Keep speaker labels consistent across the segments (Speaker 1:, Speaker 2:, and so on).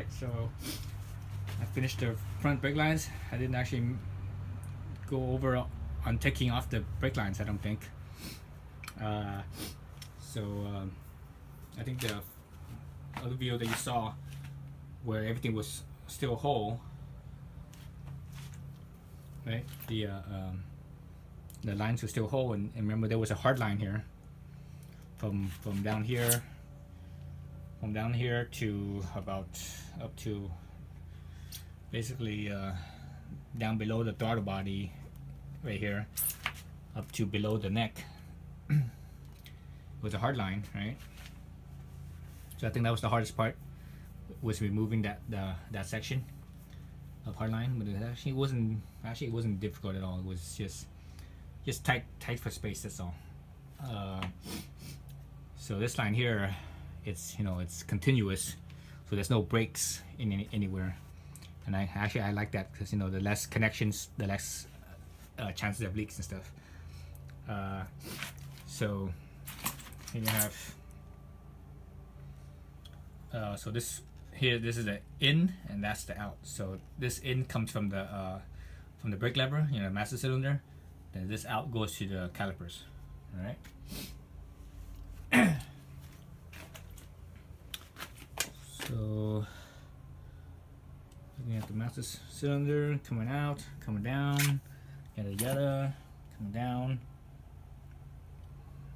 Speaker 1: Alright, so I finished the front brake lines. I didn't actually go over on taking off the brake lines, I don't think. I think the other video that you saw where everything was still whole, right? The lines were still whole, and remember there was a hard line here from down here to about up to basically down below the throttle body right here up to below the neck. It was a hard line, right? So I think that was the hardest part, was removing that section of hard line, but it actually wasn't difficult at all. It was just tight for space, that's all. So this line here, it's it's continuous, so there's no breaks in anywhere, and I like that, because the less connections, the less chances of leaks and stuff. So here you have so this is the in and that's the out. So this in comes from the brake lever, master cylinder. Then this out goes to the calipers. All right. So looking at the master cylinder, coming out, coming down, yada yada, coming down,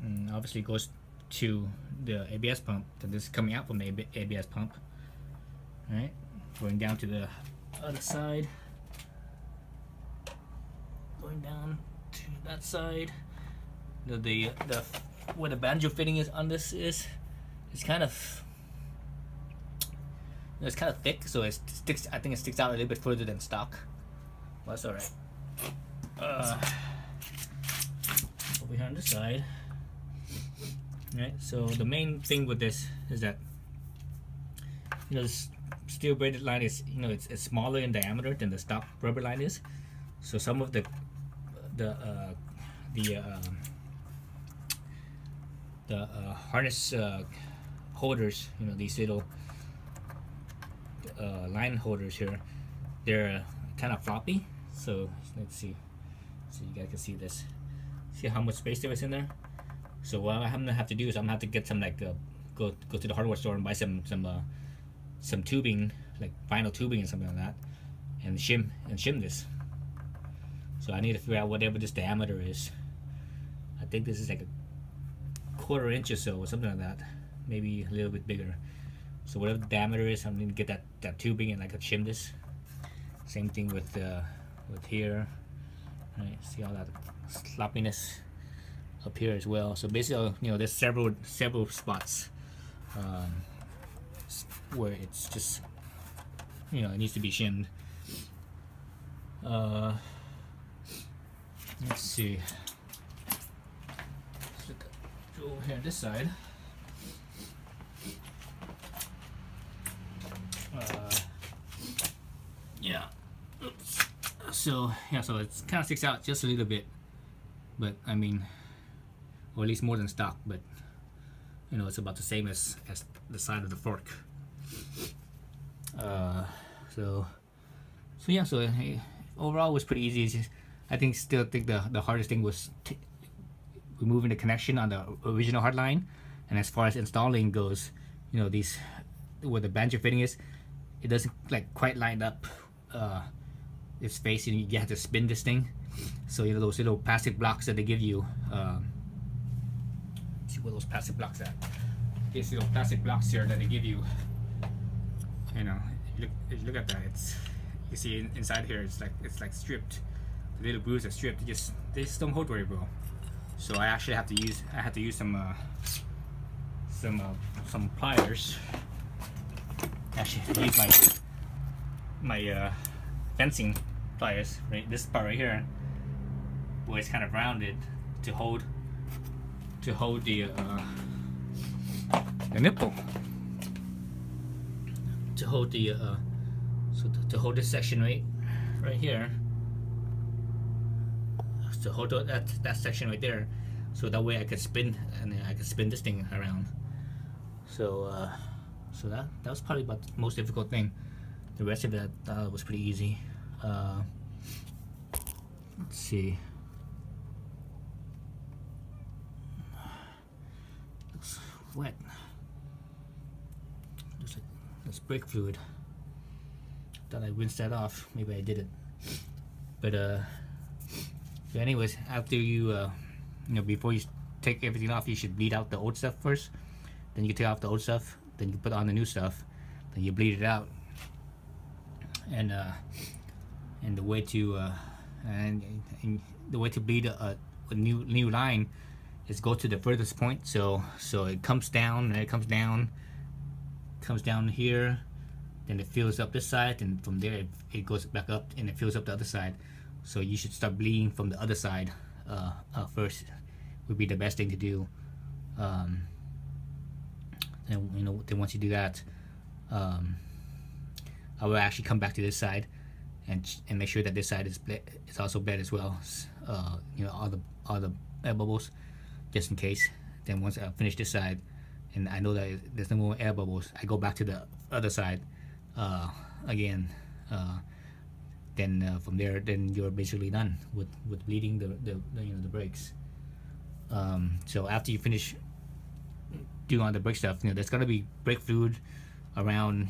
Speaker 1: and obviously it goes to the ABS pump. Then this is coming out from the ABS pump. All right, going down to the other side, going down to that side. The where the banjo fitting is on this is, it's kind of thick, so it sticks. I think it sticks out a little bit further than stock. Well, that's all right. Over here on this side. Right, so the main thing with this is that this steel braided line is it's smaller in diameter than the stock rubber line is. So some of the harness holders, these little line holders here, they're kind of floppy. So let's see, so you guys can see this. See how much space there is in there. So what I'm gonna have to do is I'm gonna have to get some go to the hardware store and buy some tubing, like vinyl tubing and something like that, and shim this. So I need to figure out whatever this diameter is. I think this is like a 1/4 inch or so, or something like that, maybe a little bit bigger. So whatever the diameter is, I'm gonna get that tubing and I can shim this. Same thing with here. Right, see all that sloppiness up here as well. So basically, there's several spots where it's just, it needs to be shimmed. Let's see. Let's go over here on this side. Yeah. Oops. So it kind of sticks out just a little bit, but I mean, or at least more than stock, but it's about the same as the side of the fork. So hey, overall it was pretty easy. I still think the hardest thing was removing the connection on the original hard line, and as far as installing goes, these where the banjo fitting is, it doesn't quite line up its face, and you have to spin this thing. So those little plastic blocks that they give you, see where those plastic blocks at. These little plastic blocks here that they give you, if you look at that, you see inside here, it's like stripped. The little grooves are stripped. They just don't hold very well. So I actually have to use some pliers. Actually, use my fencing pliers. Right, this part right here, where it's kind of rounded to hold the nipple, to hold the to hold this section right here, to hold that section right there, so that way I can spin, and I can spin this thing around. So So that was probably about the most difficult thing. The rest of it was pretty easy. Let's see. Looks wet. Looks like there's brake fluid. Thought I rinsed that off. Maybe I didn't. But anyways, after you before you take everything off, you should bleed out the old stuff first. Then you take off the old stuff. Then you put on the new stuff. Then you bleed it out. And the way to and the way to bleed a new line is go to the furthest point. So it comes down, and it comes down here. Then it fills up this side, and from there it goes back up, and it fills up the other side. So you should start bleeding from the other side first. Would be the best thing to do. And then once you do that, I will actually come back to this side and make sure that this side is also bled as well. All the air bubbles, just in case. Then once I finish this side, and I know that there's no more air bubbles, I go back to the other side again. Then from there, then you're basically done with bleeding the brakes. So after you finish doing all the brake stuff, there's gonna be brake fluid around,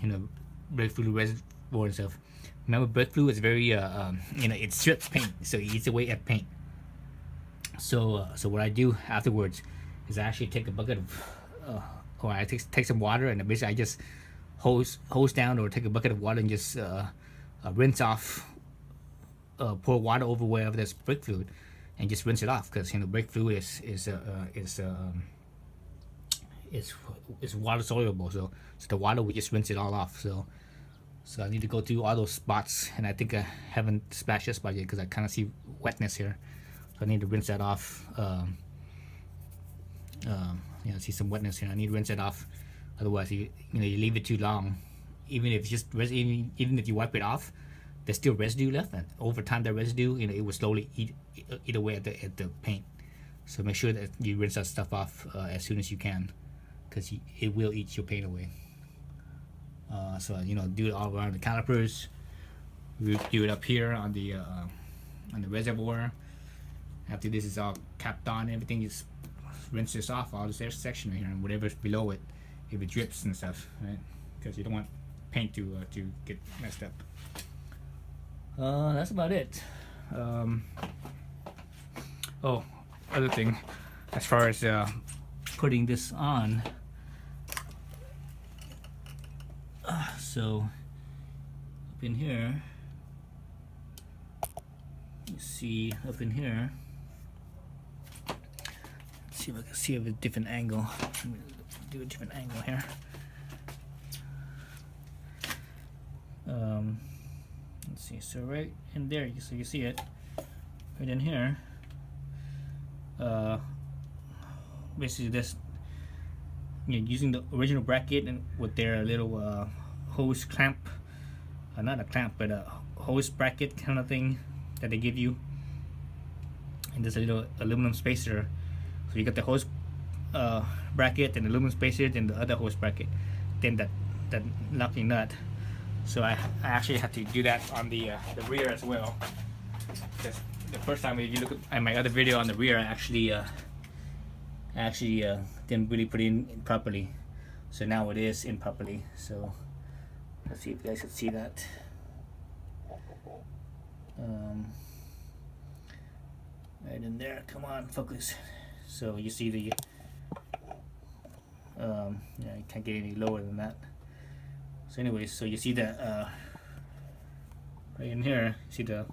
Speaker 1: brake fluid reservoir and stuff. Remember, brake fluid is very it strips paint, so it eats away at paint. So what I do afterwards is I actually take a bucket of or I take some water, and basically I just hose down, or take a bucket of water and just rinse off, pour water over wherever there's brake fluid, and just rinse it off, because brake fluid is water soluble, so the water will just rinse it all off. So I need to go through all those spots, and I think I haven't splashed this spot yet because I kind of see wetness here, so I need to rinse that off. See some wetness here. I need to rinse it off, otherwise you leave it too long, even if it's just even if you wipe it off, there's still residue left, and over time that residue, it will slowly eat away at the paint. So make sure that you rinse that stuff off as soon as you can, because it will eat your paint away. So do it all around the calipers. We do it up here on the reservoir. After this is all capped on, everything, just rinse this off, all this air section here, and whatever's below it, if it drips and stuff, right? Because you don't want paint to get messed up. That's about it. Oh, other thing, as far as putting this on, so up in here, you see up in here, let's see if I can see a different angle. Let me do a different angle here. Let's see, so right in there, so you see it right in here. Basically this, using the original bracket and with their little hose clamp, not a clamp, but a hose bracket kind of thing that they give you, and there's a little aluminum spacer. So you got the hose bracket and aluminum spacer, then the other hose bracket, then that locking nut. So I actually had to do that on the rear as well. Because the first time, if you look at my other video on the rear, I actually didn't really put it in properly. So now it is in properly. So let's see if you guys can see that. Right in there, come on, focus. So you see the you can't get any lower than that. So anyways, so you see that right in here, you see the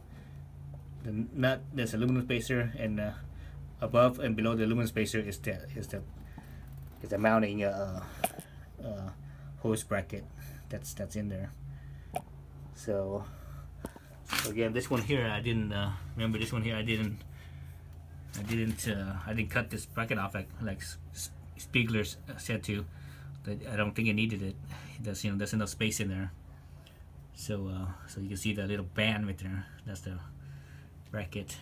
Speaker 1: nut, there's aluminum spacer, and above and below the aluminum spacer is the mounting hose bracket that's in there. So again, this one here I didn't remember. This one here I didn't cut this bracket off like Spiegler said to. I don't think it needed it. There's there's enough space in there. So you can see the little band right there. That's the bracket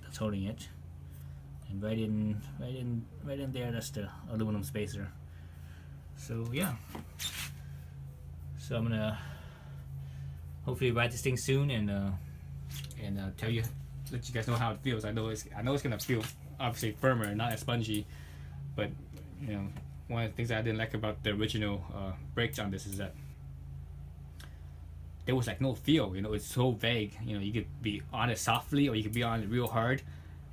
Speaker 1: that's holding it, and right in there, that's the aluminum spacer. So yeah, So I'm gonna hopefully ride this thing soon and tell you, let you guys know how it feels. I know it's gonna feel obviously firmer, not as spongy, but you know, one of the things I didn't like about the original brakes on this is that there was like no feel. You know, it's so vague. You know, you could be on it softly or you could be on it real hard,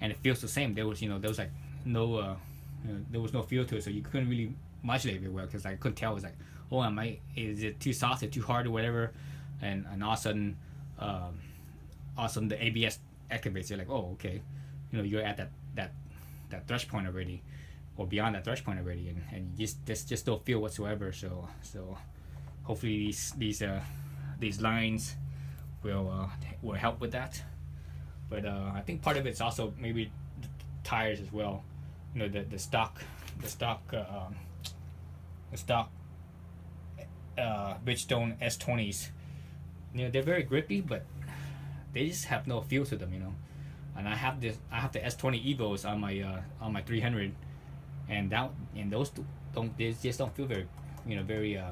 Speaker 1: and it feels the same. There was like no there was no feel to it, so you couldn't really modulate it well because I couldn't tell. It was like, oh, is it too soft or too hard or whatever, and all of a sudden the ABS activates. You're like, oh, okay, you know, you're at that thresh point already, or beyond that thresh point already, and you just don't feel whatsoever. So hopefully these lines will help with that. But I think part of it's also maybe the tires as well. You know, the stock Bridgestone S20s. You know, they're very grippy, but they just have no feel to them. You know, and I have the S20 Evos on my 300, and those they just don't feel very, you know, very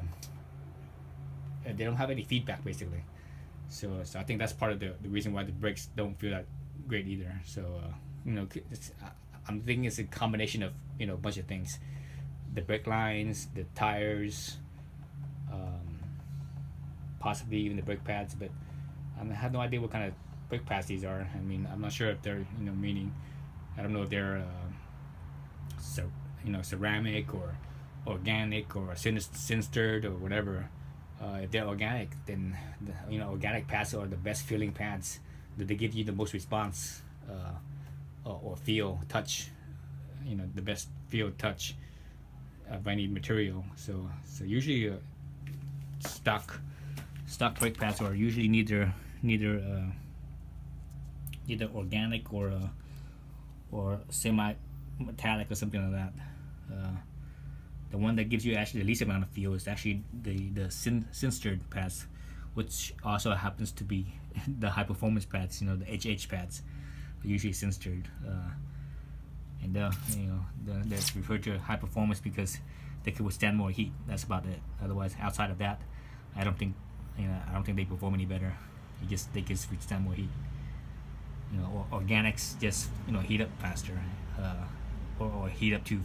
Speaker 1: they don't have any feedback basically. So I think that's part of the reason why the brakes don't feel that great either. So you know, I'm thinking it's a combination of, you know, a bunch of things: the brake lines, the tires, possibly even the brake pads. But I have no idea what kind of brake pads these are. I mean, I'm not sure if they're, you know, I don't know if they're you know, ceramic or organic or sinstered or whatever. If they're organic, then you know, organic pads are the best feeling pads. That they give you the most response or feel, touch. You know, the best feel, touch of any material. So usually stock brake pads are usually neither organic or semi-metallic or something like that. The one that gives you actually the least amount of feel is actually the sinstered pads, which also happens to be the high performance pads. You know, the HH pads are usually sinstered, and you know, that's referred to high performance because they can withstand more heat. That's about it. Otherwise, outside of that, I don't think they perform any better. They just withstand more heat. You know, or organics just, you know, heat up faster, or heat up to,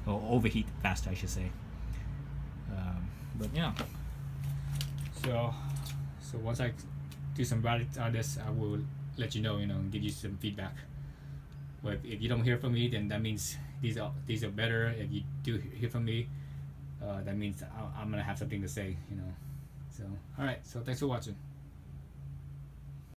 Speaker 1: or overheat faster, I should say. But yeah, so once I do some projects on this, I will let you know, and give you some feedback. But if you don't hear from me, then that means these are better. If you do hear from me, that means I'm gonna have something to say, So all right, so thanks for watching.